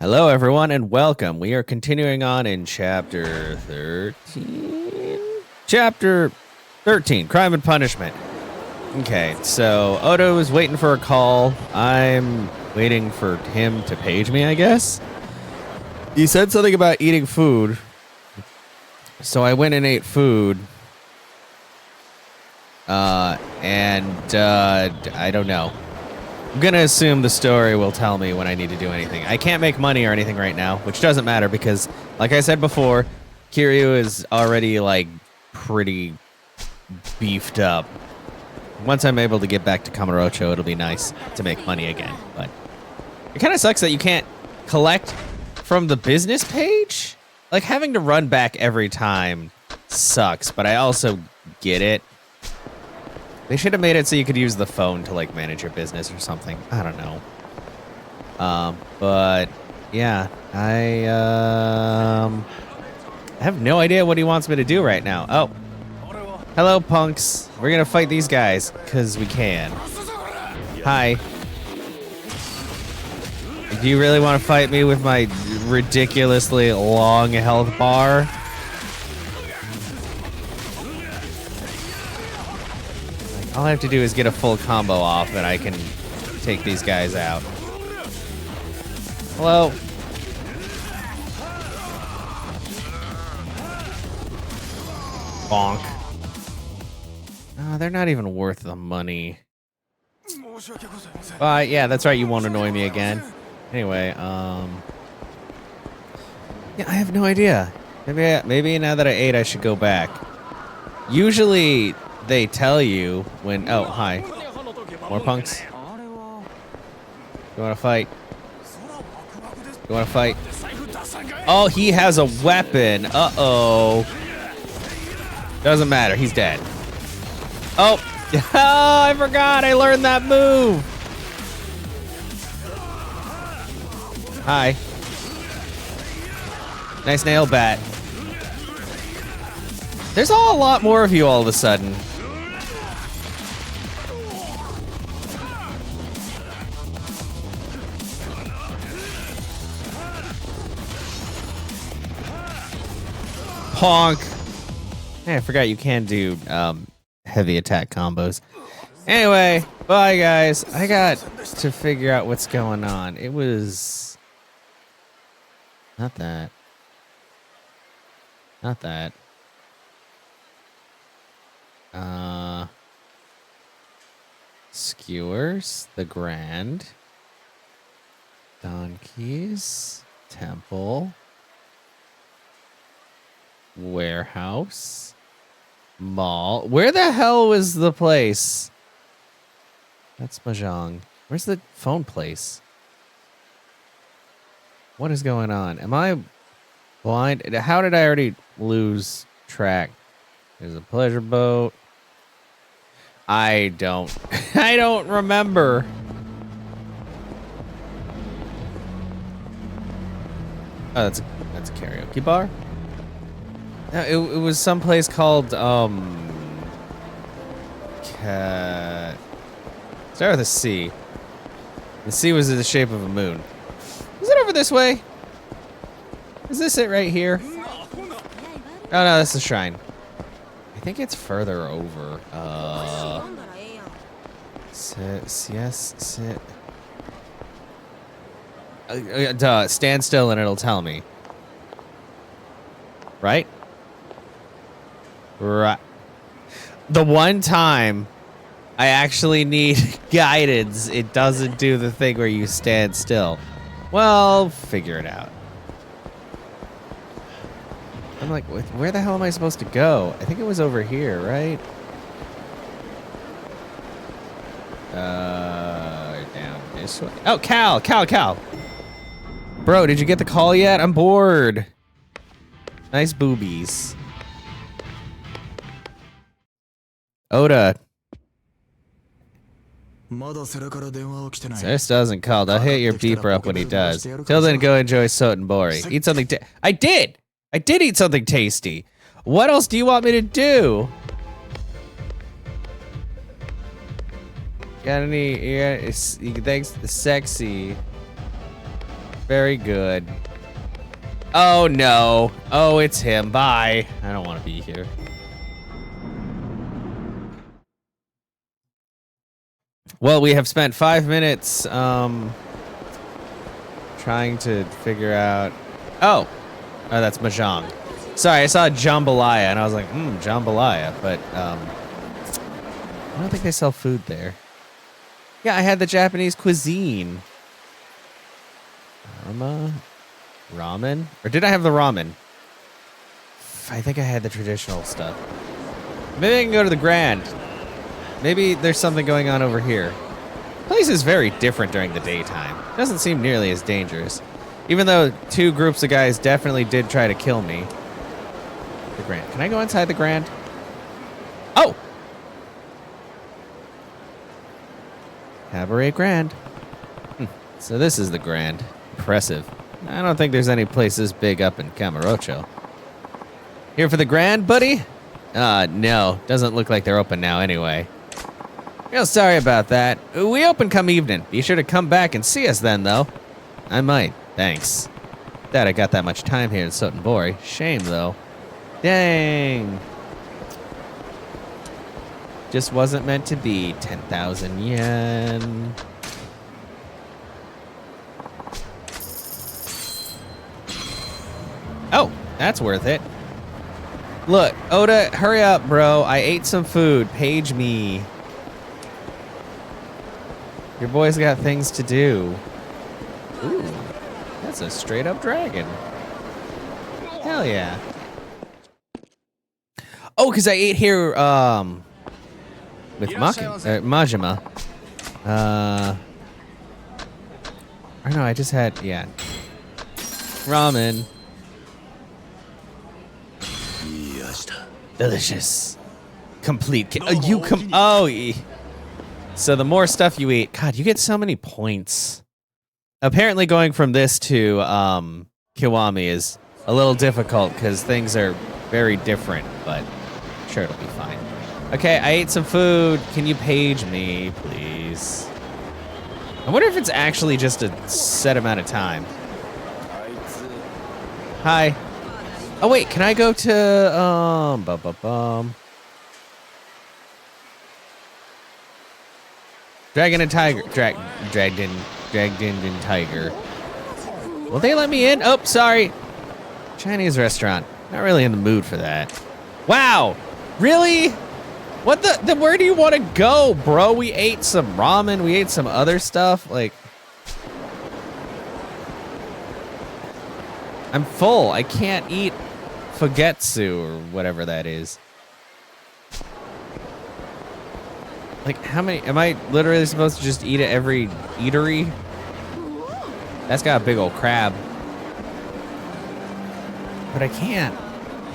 Hello, everyone, and welcome. We are continuing on in Chapter 13? Chapter 13, Crime and Punishment. Okay, so Odo is waiting for a call. I'm waiting for him to page me, I guess. He said something about eating food. So I went and ate food. I don't know. I'm going to assume the story will tell me when I need to do anything. I can't make money or anything right now, which doesn't matter because, like I said before, Kiryu is already, like, pretty beefed up. Once I'm able to get back to Kamurocho, it'll be nice to make money again. But it kind of sucks that you can't collect from the business page. Like, having to run back every time sucks, but I also get it. They should have made it so you could use the phone to, like, manage your business or something. I don't know. But, yeah. I have no idea what he wants me to do right now. Oh. Hello, punks. We're gonna fight these guys, because we can. Hi. Do you really want to fight me with my ridiculously long health bar? All I have to do is get a full combo off and I can take these guys out. Hello. Bonk. Oh, they're not even worth the money. Yeah, that's right, you won't annoy me again. Anyway, yeah, I have no idea. Maybe now that I ate, I should go back. Usually, they tell you when... Oh, hi. More punks? You want to fight? You want to fight? Oh, he has a weapon. Uh-oh. Doesn't matter. He's dead. Oh. Oh, I forgot. I learned that move. Hi. Nice nail bat. There's a lot more of you all of a sudden. Honk. Hey, I forgot you can do heavy attack combos. Anyway, bye guys. I got to figure out what's going on. It was not that. Not that. Skewers, the Grand, Donkeys, Temple, Warehouse, Mall. Where the hell was the place? That's Mahjong. Where's the phone place? What is going on? Am I blind? How did I already lose track? There's a pleasure boat. I don't remember. Oh, that's a karaoke bar? No, it was someplace called start with a C. The C was in the shape of a moon. Is it over this way? Is this it right here? Oh no, that's the shrine. I think it's further over. Sit. Duh, stand still and it'll tell me. Right? Right. The one time I actually need guidance, it doesn't do the thing where you stand still. Well, figure it out. I'm like, where the hell am I supposed to go? I think it was over here, right? Down this way. Oh, Cal. Bro, did you get the call yet? I'm bored. Nice boobies. Oda. This doesn't call. I'll hit your beeper up when he does. Till then, go enjoy Sotenbori. Eat something. I did eat something tasty. What else do you want me to do? Got any? Yeah, thanks. Sexy. Very good. Oh, no. Oh, it's him. Bye. I don't want to be here. Well, we have spent 5 minutes trying to figure out... Oh, that's Mahjong. Sorry, I saw jambalaya, and I was like, jambalaya, but I don't think they sell food there. Yeah, I had the Japanese cuisine. Ramen? Or did I have the ramen? I think I had the traditional stuff. Maybe I can go to the Grand. Maybe there's something going on over here. The place is very different during the daytime. Doesn't seem nearly as dangerous. Even though 2 groups of guys definitely did try to kill me. The Grand. Can I go inside the Grand? Oh! Cabaret Grand. So this is the Grand. Impressive. I don't think there's any place this big up in Camarocho. Here for the Grand, buddy? No. Doesn't look like they're open now anyway. Real sorry about that. We open come evening. Be sure to come back and see us then, though. I might. Thanks. That I got that much time here in Sotenbori. Shame, though. Dang. Just wasn't meant to be. 10,000 yen. Oh, that's worth it. Look, Oda, hurry up, bro. I ate some food. Page me. Your boy's got things to do. Ooh, that's a straight up dragon. Hell yeah. Oh, because I ate here with Majima. Or no, I just had, yeah. Ramen. Delicious. Complete. So the more stuff you eat, God, you get so many points. Apparently going from this to Kiwami is a little difficult because things are very different, but I'm sure it'll be fine. Okay, I ate some food. Can you page me, please? I wonder if it's actually just a set amount of time. Hi. Oh wait, can I go to Dragon and Tiger. Dragged in Tiger. Will they let me in? Oh, sorry. Chinese restaurant. Not really in the mood for that. Wow. Really? What the where do you want to go, bro? We ate some ramen. We ate some other stuff. Like, I'm full. I can't eat Fugetsu or whatever that is. Like, how many? Am I literally supposed to just eat at every eatery? That's got a big old crab. But I can't.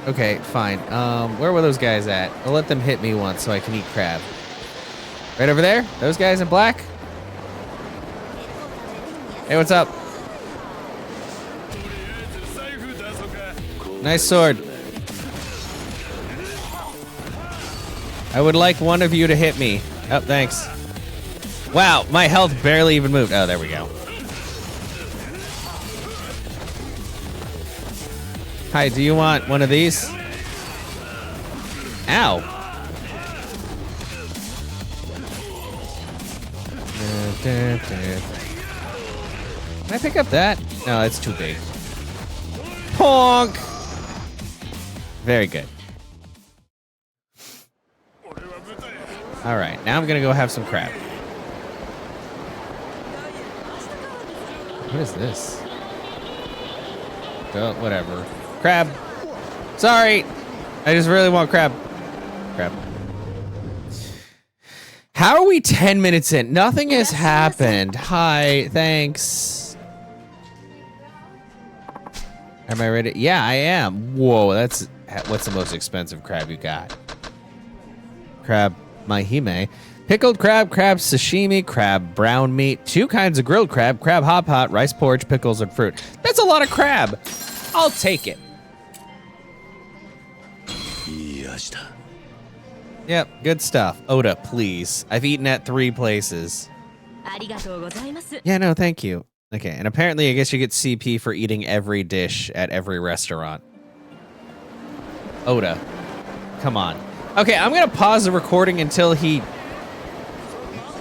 Okay, fine. Where were those guys at? I'll let them hit me once so I can eat crab. Right over there? Those guys in black? Hey, what's up? Nice sword. I would like one of you to hit me. Oh, thanks. Wow, my health barely even moved. Oh, there we go. Hi, do you want one of these? Ow. Can I pick up that? No, it's too big. Honk! Very good. All right, now I'm gonna go have some crab. What is this? Oh, whatever. Crab. Sorry. I just really want crab. Crab. How are we 10 minutes in? Nothing has happened. Hi, thanks. Am I ready? Yeah, I am. Whoa, that's... What's the most expensive crab you got? Crab mahime. Pickled crab, crab sashimi, crab brown meat, 2 kinds of grilled crab, crab hot pot, rice porridge, pickles, and fruit. That's a lot of crab. I'll take it. Yep, good stuff. Oda, please. I've eaten at 3 places. Yeah, no, thank you. Okay, and apparently I guess you get CP for eating every dish at every restaurant. Oda. Come on. Okay, I'm gonna pause the recording until he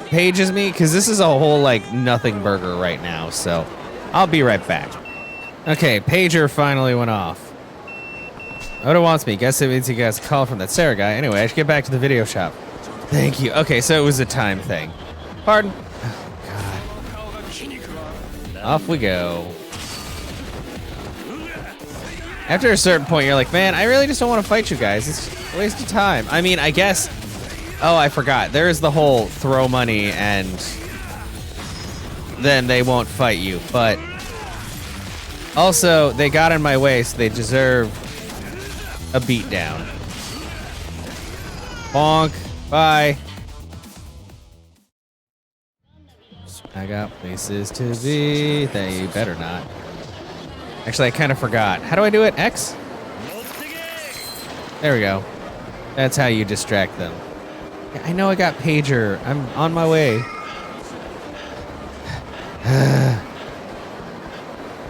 pages me, because this is a whole, like, nothing burger right now, so I'll be right back. Okay, pager finally went off. Oda wants me. Guess it means he got a call from that Sarah guy. Anyway, I should get back to the video shop. Thank you. Okay, so it was a time thing. Pardon? Oh, God. Off we go. After a certain point, you're like, man, I really just don't want to fight you guys. It's a waste of time. I mean, I guess... Oh, I forgot. There's the whole throw money and then they won't fight you. But also, they got in my way, so they deserve a beatdown. Bonk. Bye. I got places to be. They better not. Actually, I kind of forgot. How do I do it? X? There we go. That's how you distract them. Yeah, I know I got pager. I'm on my way.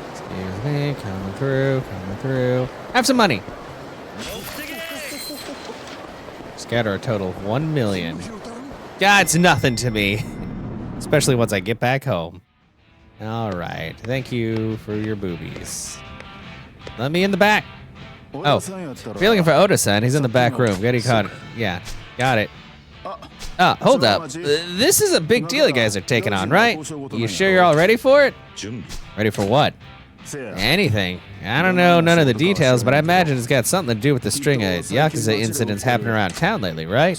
Excuse me. Coming through. Coming through. Have some money. Scatter a total of 1 million. God, it's nothing to me. Especially once I get back home. All right. Thank you for your boobies. Let me in the back. Oh, if you're looking for Oda-san, he's in the back room. Get caught. Yeah, got it. Hold up. This is a big deal you guys are taking on, right? You sure you're all ready for it? Ready for what? Anything. I don't know none of the details, but I imagine it's got something to do with the string of Yakuza incidents happening around town lately, right?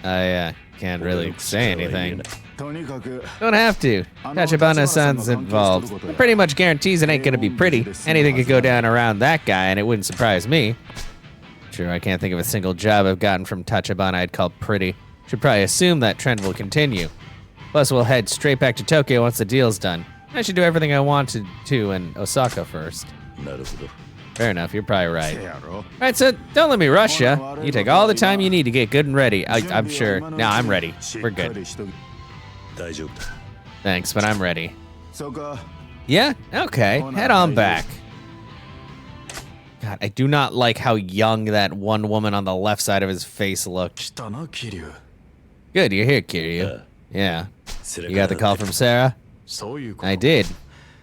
I can't really say anything. Don't have to. Tachibana-san's involved. It pretty much guarantees it ain't gonna be pretty. Anything could go down around that guy, and it wouldn't surprise me. Sure, I can't think of a single job I've gotten from Tachibana I'd call pretty. Should probably assume that trend will continue. Plus, we'll head straight back to Tokyo once the deal's done. I should do everything I wanted to in Osaka first. Fair enough, you're probably right. Alright, so don't let me rush ya. You take all the time you need to get good and ready. I'm sure. Now I'm ready. We're good. Thanks, but I'm ready. Yeah? Okay. Head on back. God, I do not like how young that one woman on the left side of his face looked. Good, you're here, Kiryu. Yeah. You got the call from Sarah? I did.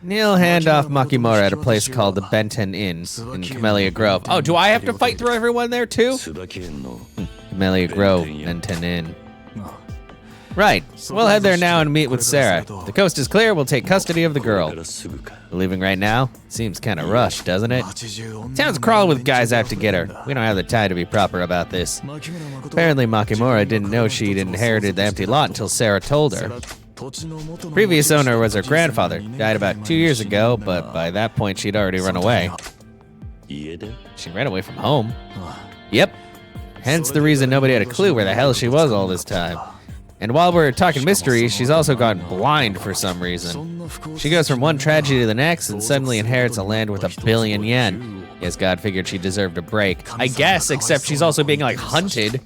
Neil hand off Makimura at a place called the Benten Inn in Camellia Grove. Oh, do I have to fight through everyone there too? Camellia Grove, Benten Inn. Right. We'll head there now and meet with Sarah. If the coast is clear, we'll take custody of the girl. We're leaving right now? Seems kind of rushed, doesn't it? Town's crawling with guys out to get her. We don't have the time to be proper about this. Apparently Makimura didn't know she'd inherited the empty lot until Sarah told her. Previous owner was her grandfather. Died about 2 years ago, but by that point she'd already run away. She ran away from home? Yep. Hence the reason nobody had a clue where the hell she was all this time. And while we're talking mysteries, she's also gone blind for some reason. She goes from one tragedy to the next and suddenly inherits a land worth 1 billion yen. Guess God figured she deserved a break. I guess, except she's also being, like, hunted.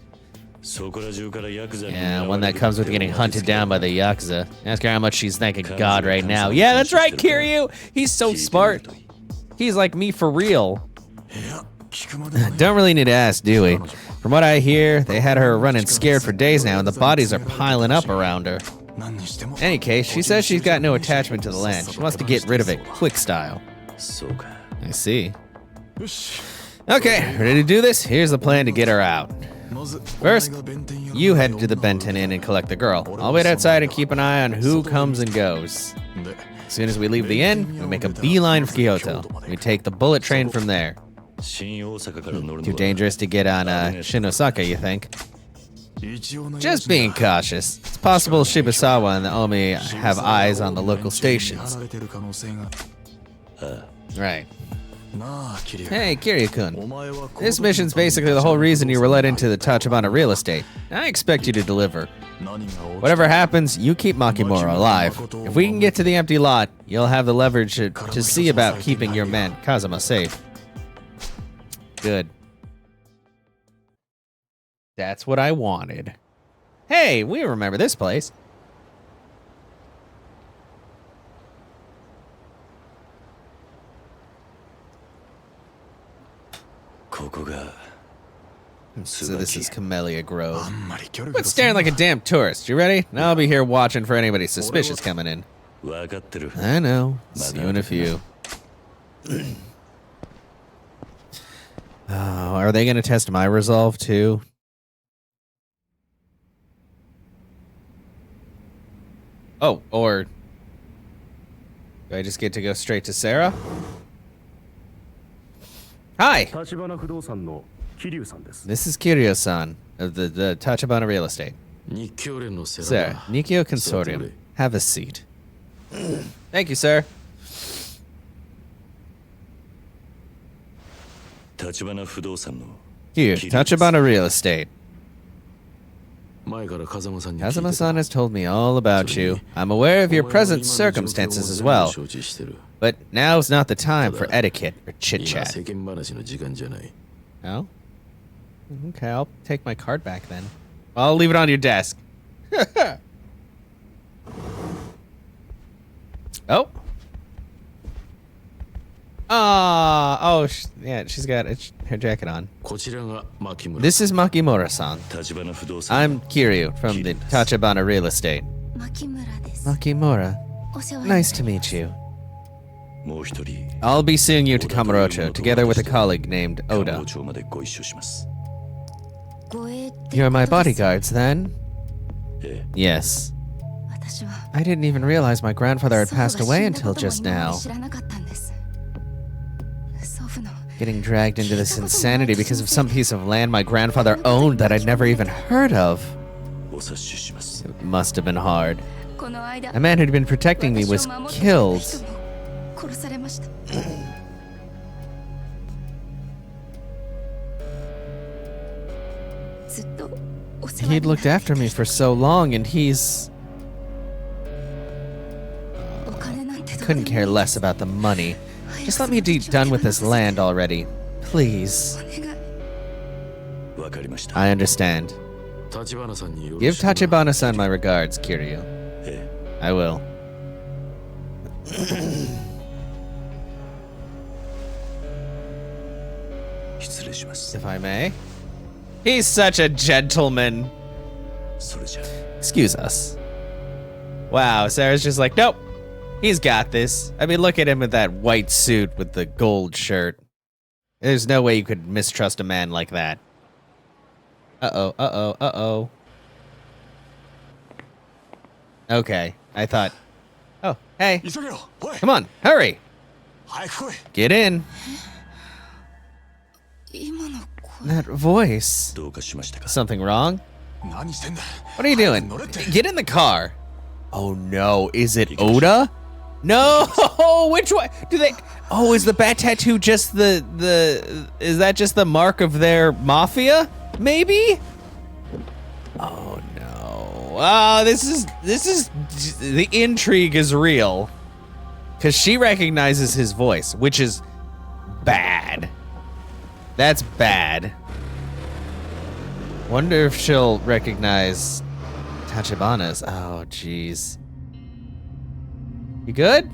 Yeah, one that comes with getting hunted down by the Yakuza. Ask her how much she's thanking God right now. Yeah, that's right, Kiryu! He's so smart. He's like me for real. Don't really need to ask, do we? From what I hear, they had her running scared for days now, and the bodies are piling up around her. In any case, she says she's got no attachment to the land. She wants to get rid of it, quick style. I see. Okay, ready to do this? Here's the plan to get her out. First, you head to the Benten Inn and collect the girl. I'll wait outside and keep an eye on who comes and goes. As soon as we leave the inn, we make a beeline for Kyoto. We take the bullet train from there. Too dangerous to get on Shinosaka, you think? Just being cautious. It's possible Shibusawa and the Omi have eyes on the local stations. Right. Hey, Kiryu-kun. This mission's basically the whole reason you were let into the Tachibana real estate. I expect you to deliver. Whatever happens, you keep Makimura alive. If we can get to the empty lot, you'll have the leverage to see about keeping your man, Kazuma, safe. Good. That's what I wanted. Hey, we remember this place. So this is Camellia Grove. Quit staring like a damn tourist. You ready? I'll be here watching for anybody suspicious coming in. I know. See you in a few. Oh, are they going to test my resolve too? Oh, or do I just get to go straight to Sarah? Hi. This is Kiryu-san of the Tachibana Real Estate. Sir, Nikkyo Consortium. Have a seat. Thank you, sir. Here, Tachibana Real Estate. Kazuma-san has told me all about you. I'm aware of your present circumstances as well. But now's not the time for etiquette or chit-chat. Oh? Okay, I'll take my card back then. I'll leave it on your desk. Oh. Oh, yeah, she's got her jacket on. This is Makimura-san. I'm Kiryu from the Tachibana Real Estate. Makimura, nice to meet you. I'll be seeing you to Kamurocho, together with a colleague named Oda. You're my bodyguards, then? Yes. I didn't even realize my grandfather had passed away until just now. Getting dragged into this insanity because of some piece of land my grandfather owned that I'd never even heard of. It must have been hard. A man who'd been protecting me was killed. He'd looked after me for so long, and he's... couldn't care less about the money. Just let me be done with this land already. Please. I understand. Give Tachibana-san my regards, Kiryu. I will. If I may. He's such a gentleman. Excuse us. Wow, Sarah's just like, nope. He's got this. I mean, look at him with that white suit with the gold shirt. There's no way you could mistrust a man like that. Uh-oh, uh-oh, uh-oh. Okay, I thought... Oh, hey. Come on, hurry. Get in. That voice. Something wrong? What are you doing? Get in the car. Oh no, is it Oda? No, which one? Do they? Oh, is the bat tattoo just is that just the mark of their mafia? Maybe? Oh no. Oh, this is, the intrigue is real. Cause she recognizes his voice, which is bad. That's bad. Wonder if she'll recognize Tachibana's. Oh, jeez. You good?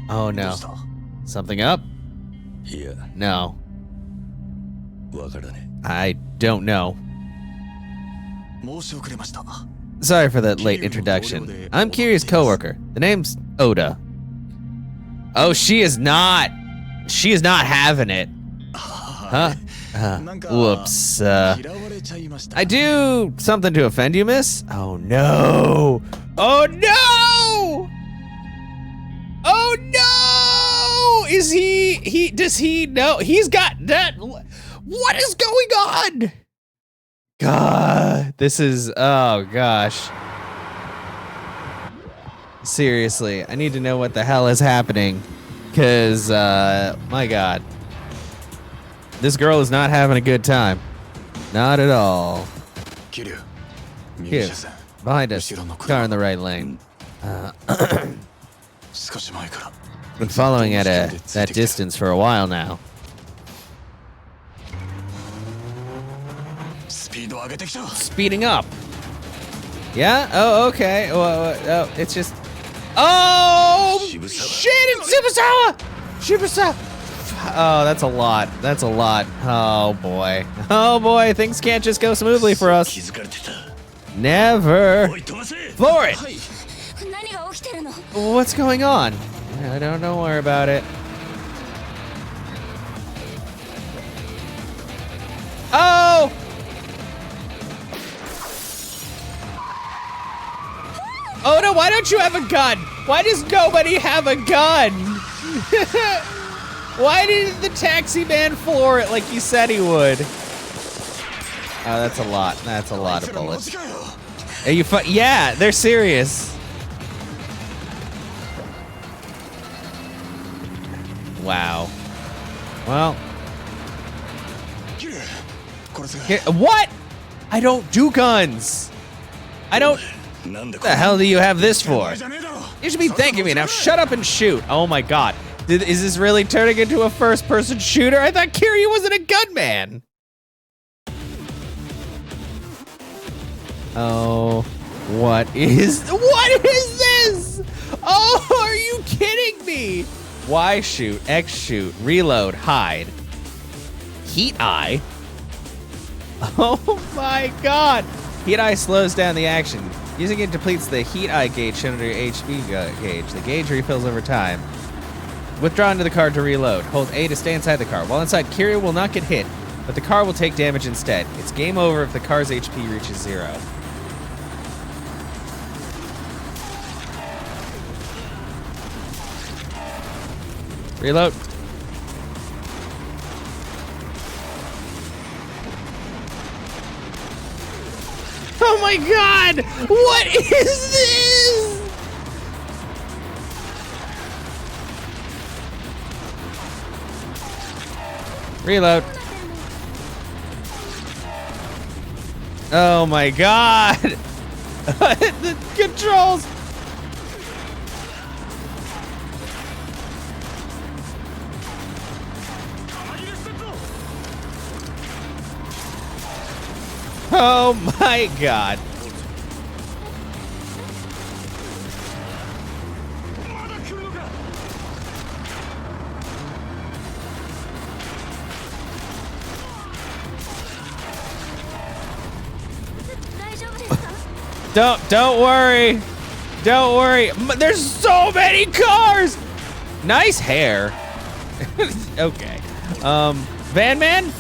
Oh, no. Something up? No. I don't know. Sorry for that late introduction. I'm Kiryu's coworker. The name's Oda. Oh, she is not having it. Huh? Whoops. I do something to offend you, miss? Oh, no. Oh, no! Oh, no! Does he know? He's got that. What is going on? God, this is, oh, gosh. Seriously, I need to know what the hell is happening. Because, my God. This girl is not having a good time. Not at all. Here, behind us. Car in the right lane. Been following at that distance for a while now. Speeding up. Yeah? Oh, okay. Oh, it's just... Oh! Shit! It's Shibusawa! Shibusawa! Oh, that's a lot. That's a lot. Oh, boy. Oh, boy. Things can't just go smoothly for us. Never. Floor it. What's going on? I don't worry about it. Oh! Oh no, why don't you have a gun? Why does nobody have a gun? Why didn't the taxi man floor it like he said he would? Oh, that's a lot. That's a lot of bullets. Are you yeah, they're serious. Wow. Well. What? I don't do guns. I don't. What the hell do you have this for? You should be thanking me. Now shut up and shoot. Oh my god. Is this really turning into a first-person shooter? I thought Kiryu wasn't a gunman. Oh, what is this? Oh, are you kidding me? Y shoot, X shoot, reload, hide. Heat eye? Oh my god. Heat eye slows down the action. Using it depletes the heat eye gauge shown under your HP gauge. The gauge refills over time. Withdraw into the car to reload. Hold A to stay inside the car. While inside, Kiryu will not get hit, but the car will take damage instead. It's game over if the car's HP reaches 0. Reload. Oh my god! What is this? Reload. Oh my god! The controls! Oh my god. Don't worry. Don't worry. There's so many cars. Nice hair. Okay. Van Man?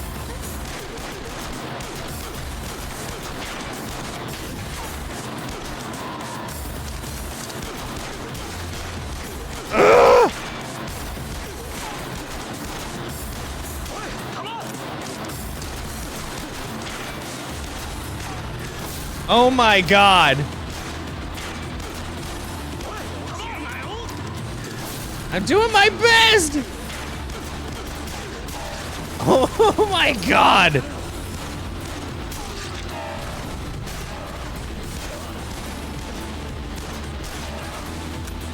Oh my god. I'm doing my best. Oh my god.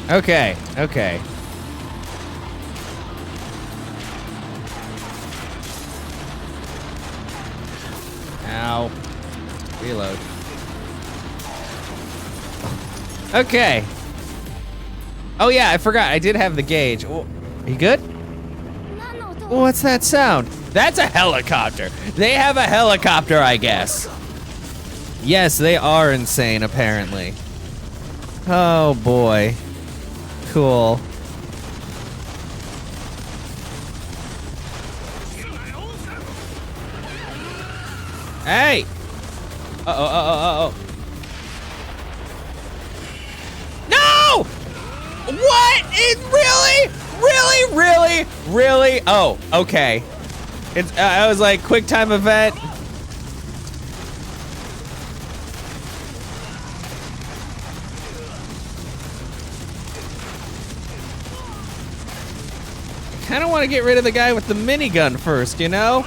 Okay, okay. Ow. Reload. Okay. Oh yeah, I forgot. I did have the gauge. Oh, are you good? What's that sound? That's a helicopter. They have a helicopter, I guess. Yes, they are insane, apparently. Oh boy. Cool. Hey! Uh-oh. No! What? Really? Oh, okay. It's I was like, quick time event. Kind of want to get rid of the guy with the minigun first, you know?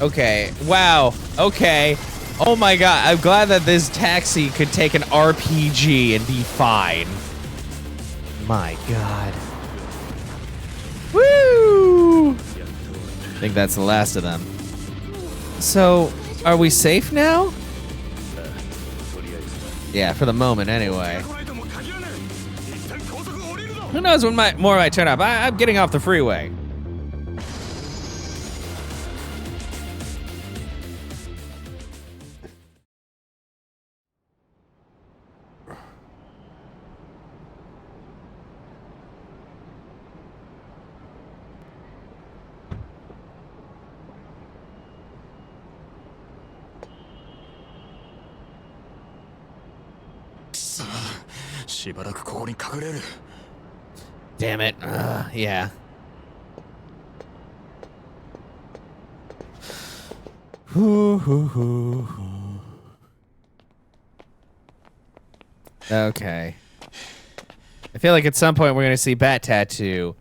Okay, wow, okay. Oh my god, I'm glad that this taxi could take an RPG and be fine. My god. Woo! I think that's the last of them. So, are we safe now? Yeah, for the moment anyway. Who knows when more might turn up? I'm getting off the freeway. Damn it. Yeah. Okay. I feel like at some point we're gonna see Bat Tattoo.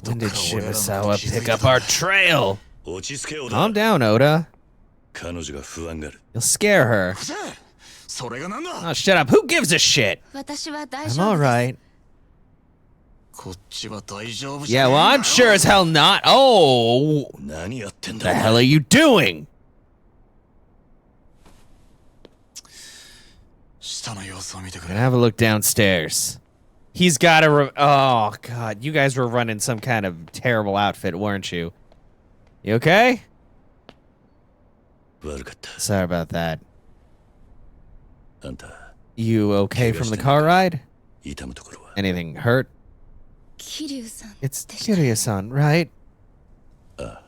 When did Shibusawa pick up our trail? Calm down, Oda. You'll scare her. Oh, shut up. Who gives a shit? I'm alright. Yeah, well, I'm sure as hell not. Oh! What the hell are you doing? Gonna have a look downstairs. He's got a. Oh, God. You guys were running some kind of terrible outfit, weren't you? You okay? Sorry about that. You okay from the car ride? Anything hurt? It's Kiryu-san, right?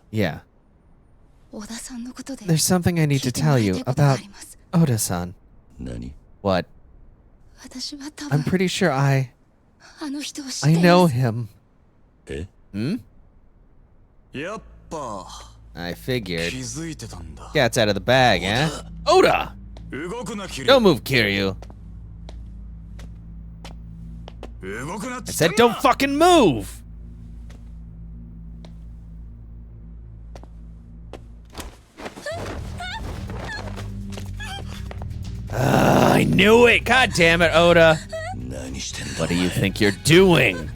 Yeah. There's something I need to tell you about Oda-san. What? I'm pretty sure I know him. Hmm? I figured. Cat's out of the bag, eh? Oda! Don't move, Kiryu. I said don't fucking move! I knew it! God damn it, Oda! What do you think you're doing?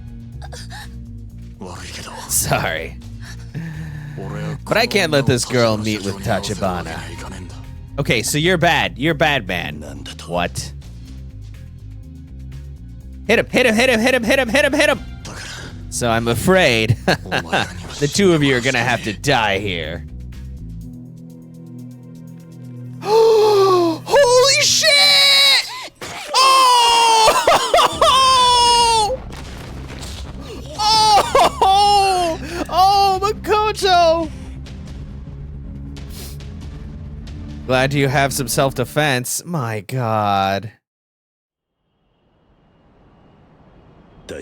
Sorry. But I can't let this girl meet with Tachibana. Okay, so you're bad. You're bad, man. What? Hit him, hit him, hit him, hit him, hit him, hit him, hit him! So I'm afraid the two of you are gonna have to die here. Holy shit! Oh! Oh! Oh, Makoto! Glad you have some self-defense. My God. You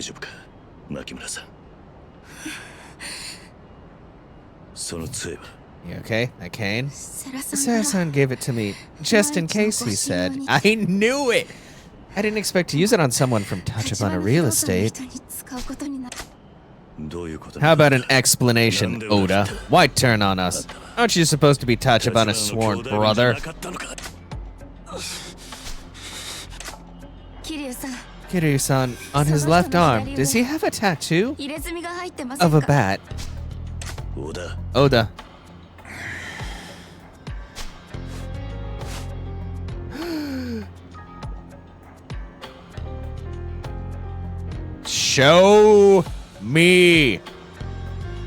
okay? That cane? Sara-san gave it to me, just in case, he said. I knew it! I didn't expect to use it on someone from Tachibana Real Estate. How about an explanation, Oda? Why turn on us? Aren't you supposed to be Tachibana's sworn brother? Kiryu-san, on his left arm, does he have a tattoo? Of a bat. Oda. Show me.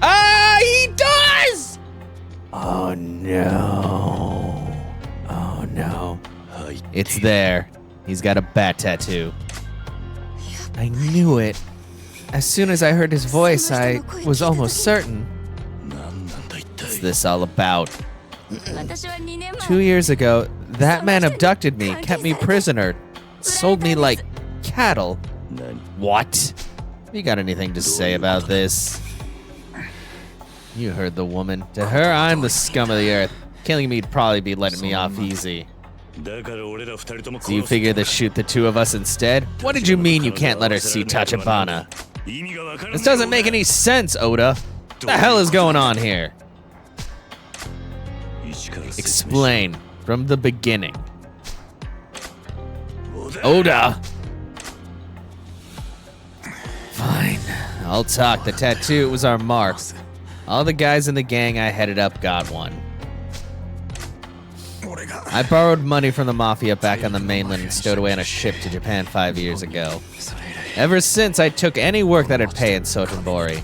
Ah, he does! Oh no. Oh no. It's there. He's got a bat tattoo. I knew it. As soon as I heard his voice, I was almost certain. What's this all about? 2 years ago, that man abducted me, kept me prisoner, sold me like cattle. What? You got anything to say about this? You heard the woman. To her, I'm the scum of the earth. Killing me'd probably be letting me off easy. So you figure to shoot the two of us instead? What did you mean you can't let her see Tachibana? This doesn't make any sense, Oda. What the hell is going on here? Explain from the beginning. Oda! Fine, I'll talk. The tattoo was our mark. All the guys in the gang I headed up got one. I borrowed money from the mafia back on the mainland and stowed away on a ship to Japan 5 years ago. Ever since, I took any work that'd pay in Sotenbori.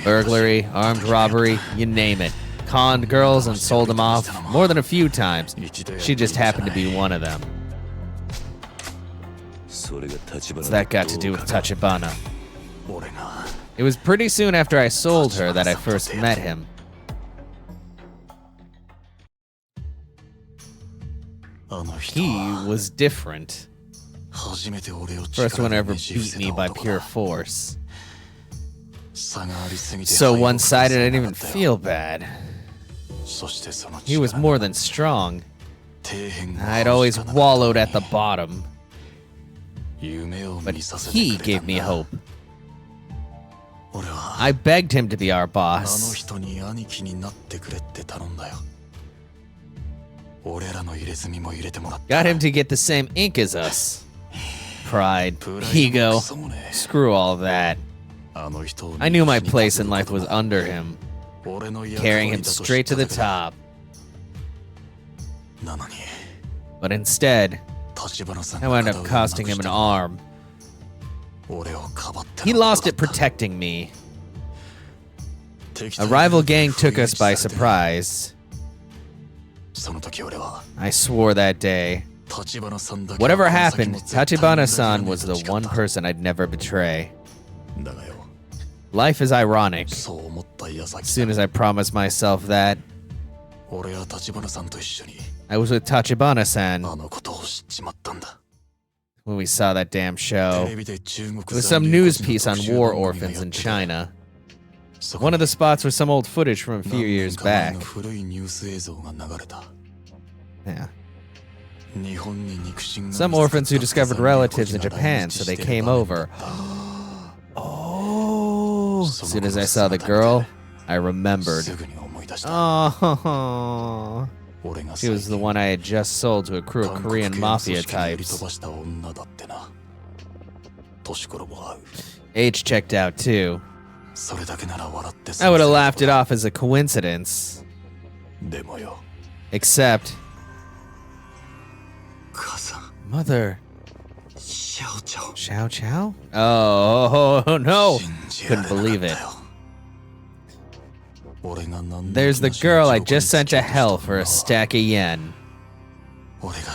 Burglary, armed robbery, you name it. Conned girls and sold them off more than a few times. She just happened to be one of them. What's that got to do with Tachibana? It was pretty soon after I sold her that I first met him. He was different. First one ever beat me by pure force. So one-sided I didn't even feel bad. He was more than strong. I'd always wallowed at the bottom. But he gave me hope. I begged him to be our boss. Got him to get the same ink as us. Pride, ego, screw all that. I knew my place in life was under him, carrying him straight to the top. But instead, I wound up costing him an arm. He lost it protecting me. A rival gang took us by surprise. I swore that day. Whatever happened, Tachibana-san was the one person I'd never betray. Life is ironic. As soon as I promised myself that, I was with Tachibana-san when we saw that damn show. It was some news piece on war orphans in China. One of the spots was some old footage from a few years back. Yeah. Some orphans who discovered relatives in Japan, so they came over. Oh! As soon as I saw the girl, I remembered. Oh! She was the one I had just sold to a crew of Korean mafia types. Age checked out too. I would have laughed it off as a coincidence. Except... Mother... Xiao Chow? Oh, no! Couldn't believe it. There's the girl I just sent to hell for a stack of yen.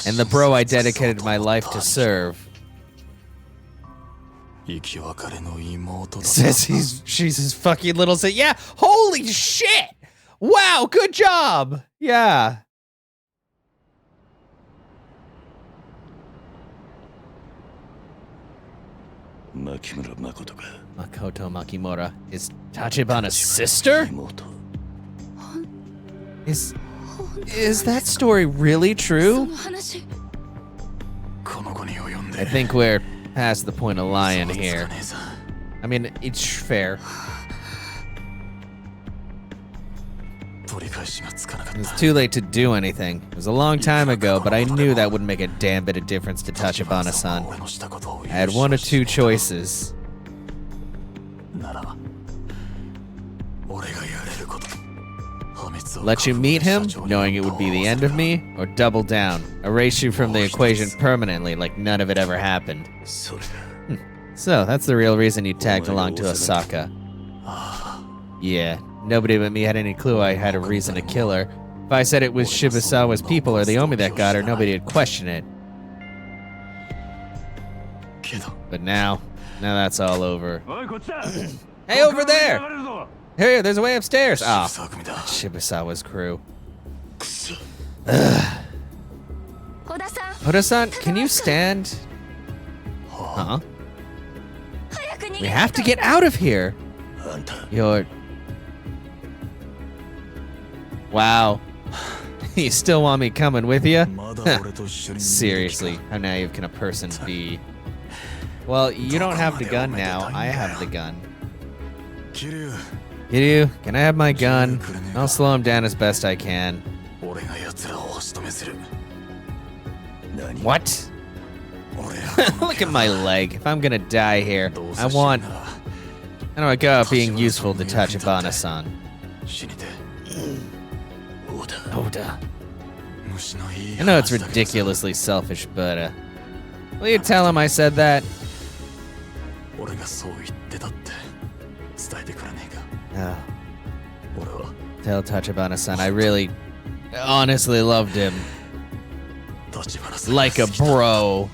And the bro I dedicated my life to serve. Says she's his fucking little say. Yeah, holy shit! Wow, good job! Yeah. Makoto Makimura is Tachibana's sister? Is that story really true? I think we're past the point of lying here. I mean, it's fair. It's too late to do anything. It was a long time ago, but I knew that wouldn't make a damn bit of difference to Tachibana-san. I had one of two choices. Let you meet him, knowing it would be the end of me, or double down, erase you from the equation permanently like none of it ever happened. So, that's the real reason you tagged along to Osaka. Yeah, nobody but me had any clue I had a reason to kill her. If I said it was Shibusawa's people or the Omi that got her, nobody would question it. But now that's all over. Hey, over there! Here, there's a way upstairs. Ah, Shibusawa's crew. Oda-san, can you stand? Huh? We have to get out of here. Wow. You still want me coming with you? Seriously, how naive can a person be? Well, you don't have the gun now. I have the gun. Kiryu, can I have my gun? I'll slow him down as best I can. What? Look at my leg. If I'm gonna die here, how do I go out being useful to Tachibana-san? Oda. I know it's ridiculously selfish, but will you tell him I said that? Oh. Tell Tachibana-san I really, honestly loved him. Like a bro.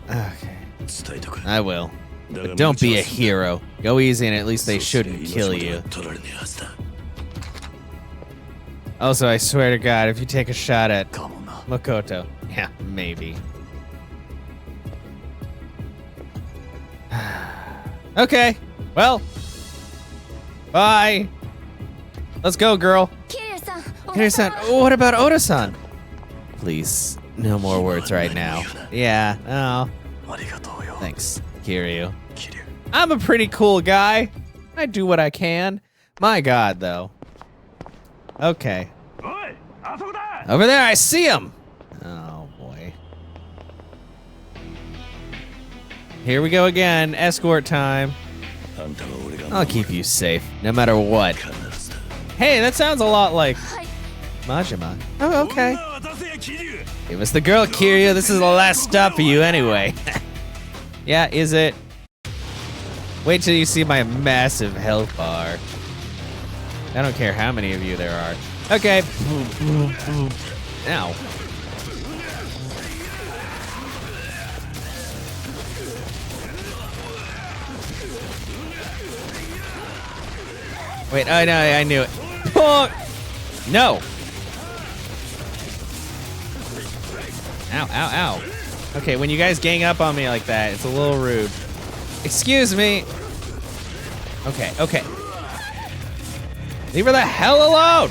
Okay. I will. But don't be a hero. Go easy and at least they shouldn't kill you. Also, I swear to God, if you take a shot at Makoto, yeah, maybe. Okay, well, bye. Let's go, girl. Kiryu-san, what about Oda-san? Please, no more words right now. Yeah, no. Thanks, Kiryu. I'm a pretty cool guy. I do what I can. My God, though. Okay. Over there, I see him. Oh, boy. Here we go again. Escort time. I'll keep you safe, no matter what. Hey, that sounds a lot like Majima. Oh, okay. Give us the girl, Kiryu. This is the last stop for you anyway. Yeah, is it? Wait till you see my massive health bar. I don't care how many of you there are. Okay. Ow. Wait, I know, I knew it. Oh! No. Ow, ow, ow. Okay, when you guys gang up on me like that, it's a little rude. Excuse me. Okay, okay. Leave her the hell alone.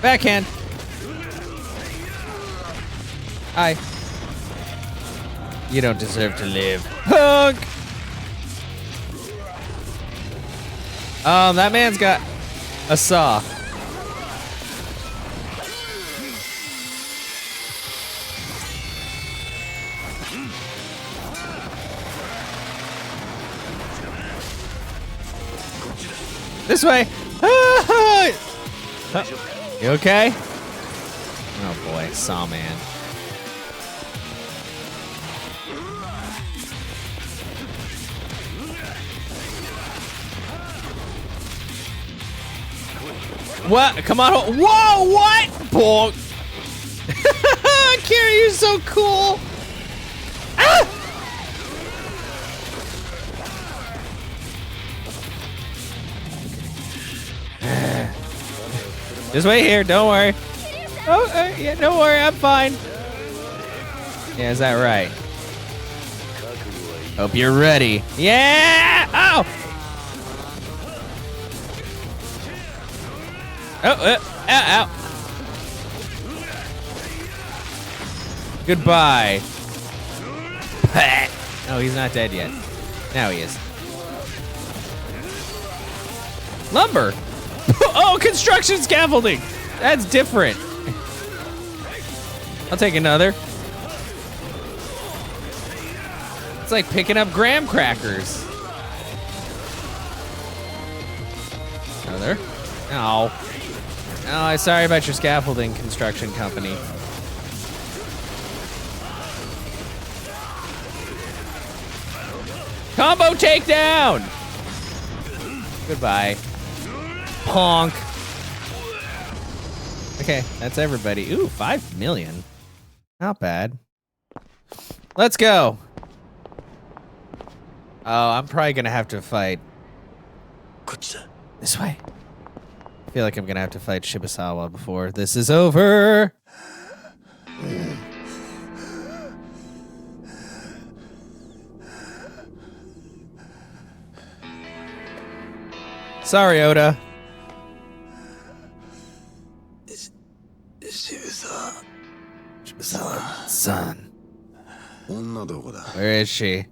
Backhand. Hi. You don't deserve to live. Hug. That man's got a saw. This way. You okay? Oh boy, Sawman. What? Come on. Whoa, what? Bonk. Kiryu, you're so cool. Ah! Just wait here, don't worry. Oh, yeah, don't worry, I'm fine. Yeah, is that right? Hope you're ready. Yeah! Oh! Oh, ow, ow. Goodbye. Oh, he's not dead yet. Now he is. Lumber. Oh, construction scaffolding. That's different. I'll take another. It's like picking up graham crackers. Another. Ow. Oh, I'm sorry about your scaffolding construction company. Combo takedown! Goodbye. Honk. Okay, that's everybody. Ooh, 5 million. Not bad. Let's go. Oh, I'm probably gonna have to fight. This way. I feel like I'm gonna have to fight Shibusawa before this is over. Sorry, Oda. Shibusawa-san. Where is she?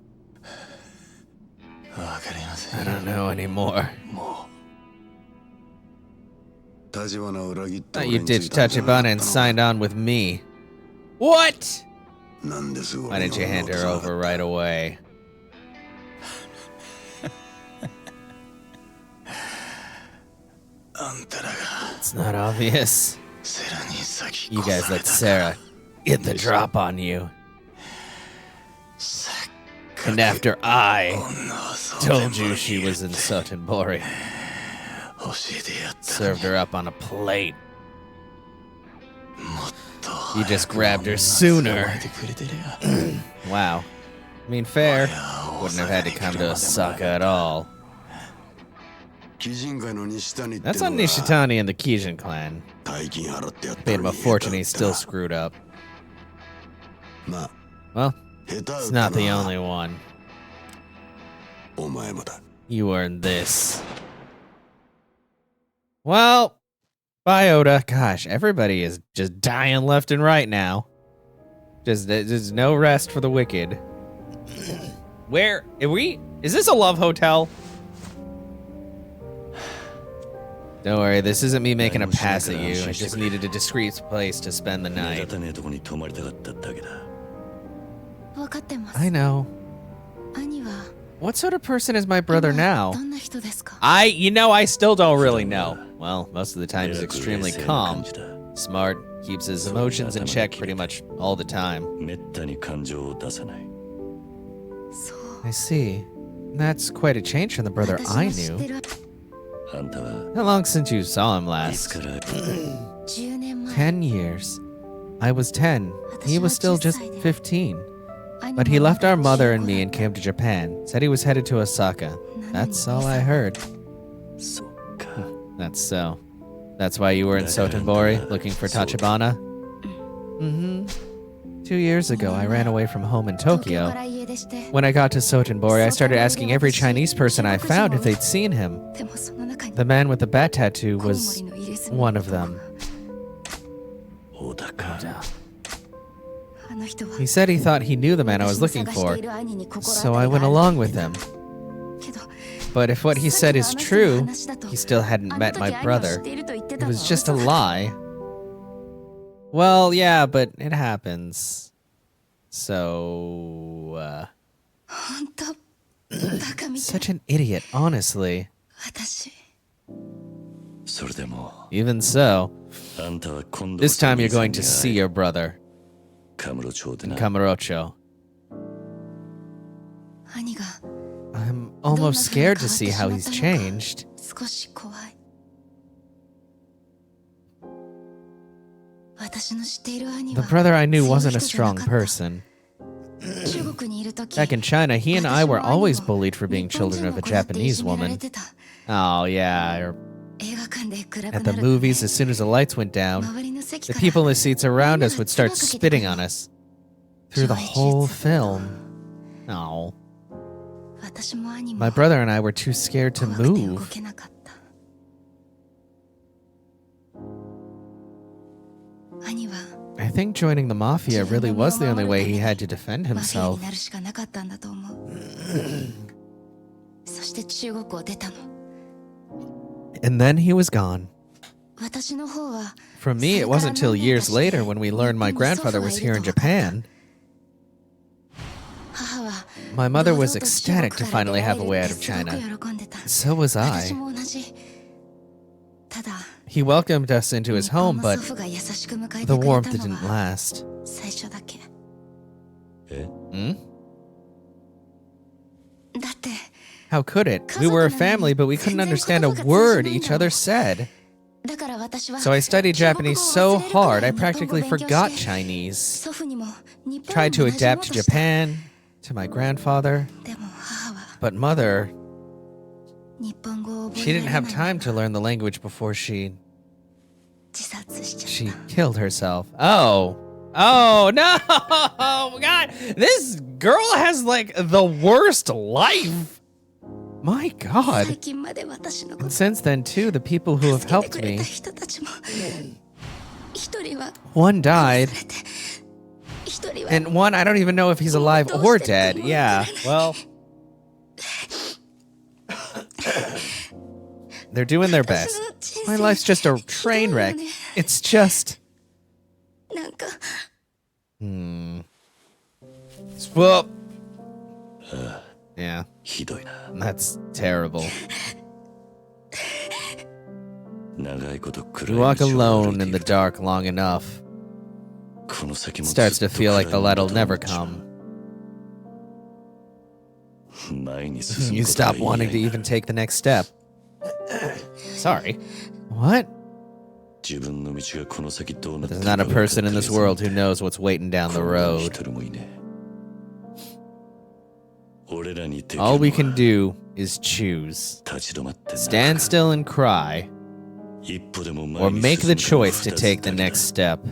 I don't know anymore. Thought you ditched Tachibana and signed on with me. What? Why didn't you hand her over right away? It's not obvious. You guys let Sarah get the drop on you. And after I told you she was in Sotenbori, served her up on a plate, you just grabbed her sooner. Wow. I mean, fair. Wouldn't have had to come to Osaka at all. That's on Nishitani and the Kijin clan. Paid him a fortune, he's still screwed up. Well, it's not the only one. You earned this. Well, bye, Oda. Gosh, everybody is just dying left and right now. There's no rest for the wicked. Where are we? Is this a love hotel? Don't worry, this isn't me making a pass at you. I just needed a discreet place to spend the night. I know. What sort of person is my brother now? I still don't really know. Well, most of the time he's extremely calm, smart, keeps his emotions in check pretty much all the time. I see. That's quite a change from the brother I knew. How long since you saw him last? 10 years. I was 10. He was still just 15. But he left our mother and me and came to Japan. Said he was headed to Osaka. That's all I heard. That's so. That's why you were in Sotenbori, looking for Tachibana? Mm-hmm. 2 years ago, I ran away from home in Tokyo. When I got to Sotenbori, I started asking every Chinese person I found if they'd seen him. The man with the bat tattoo was one of them. Oda. He said he thought he knew the man I was looking for, so I went along with him. But if what he said is true, he still hadn't met my brother. It was just a lie. Well, yeah, but it happens. So, such an idiot, honestly. Even so, this time you're going to see your brother. In Kamurocho. I'm almost scared to see how he's changed. The brother I knew wasn't a strong person. Back in China, he and I were always bullied for being children of a Japanese woman. Oh, yeah. At the movies, as soon as the lights went down, the people in the seats around us would start spitting on us. Through the whole film. Oh. My brother and I were too scared to move. I think joining the mafia really was the only way he had to defend himself. And then he was gone. For me, it wasn't till years later when we learned my grandfather was here in Japan. My mother was ecstatic to finally have a way out of China. So was I. He welcomed us into his home, but the warmth didn't last. Hmm? How could it? We were a family, but we couldn't understand a word each other said. So I studied Japanese so hard, I practically forgot Chinese. Tried to adapt to Japan, to my grandfather. But Mother, she didn't have time to learn the language before she killed herself. Oh. Oh, no! God, this girl has, like, the worst life. My God. And since then, too, the people who have helped me, one died, and one, I don't even know if he's alive or dead. Yeah, well, they're doing their best. My life's just a train wreck. It's just... Well, yeah, that's terrible. You walk alone in the dark long enough, it starts to feel like the light'll never come. You stop wanting to even take the next step. Sorry. What? There's not a person in this world who knows what's waiting down the road. All we can do is choose. Stand still and cry, or make the choice to take the next step.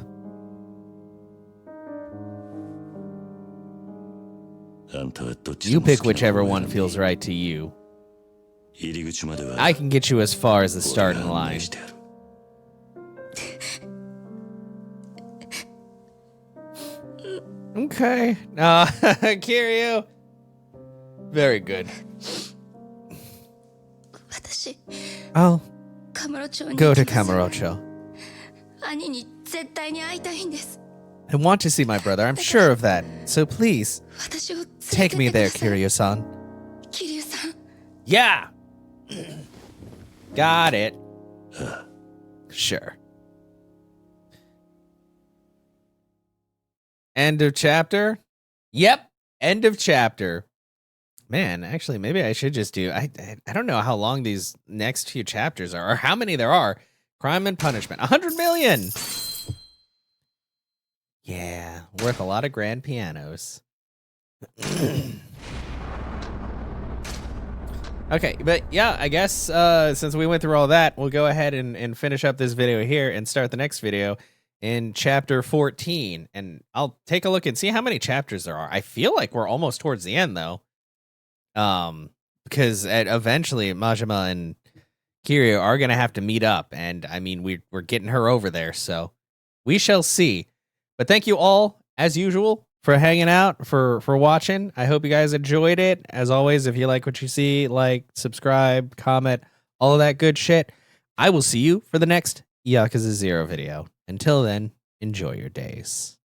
You pick whichever one feels right to you. I can get you as far as the starting line. Okay. Kiryu. Very good. I'll go to Kamurocho. I want to see my brother, I'm sure of that. So please, take me there, Kiryu-san. Yeah! Got it. Sure. End of chapter? Yep, end of chapter. Man, actually, maybe I should just do... I don't know how long these next few chapters are, or how many there are. Crime and Punishment. 100 million! Yeah, worth a lot of grand pianos. Okay, but yeah, I guess since we went through all that, we'll go ahead and finish up this video here and start the next video in chapter 14. And I'll take a look and see how many chapters there are. I feel like we're almost towards the end, though. Because eventually Majima and Kiryu are going to have to meet up. And, I mean, we're getting her over there, so we shall see. But thank you all, as usual, for hanging out, for watching. I hope you guys enjoyed it. As always, if you like what you see, like, subscribe, comment, all of that good shit. I will see you for the next Yakuza 0 video. Until then, enjoy your days.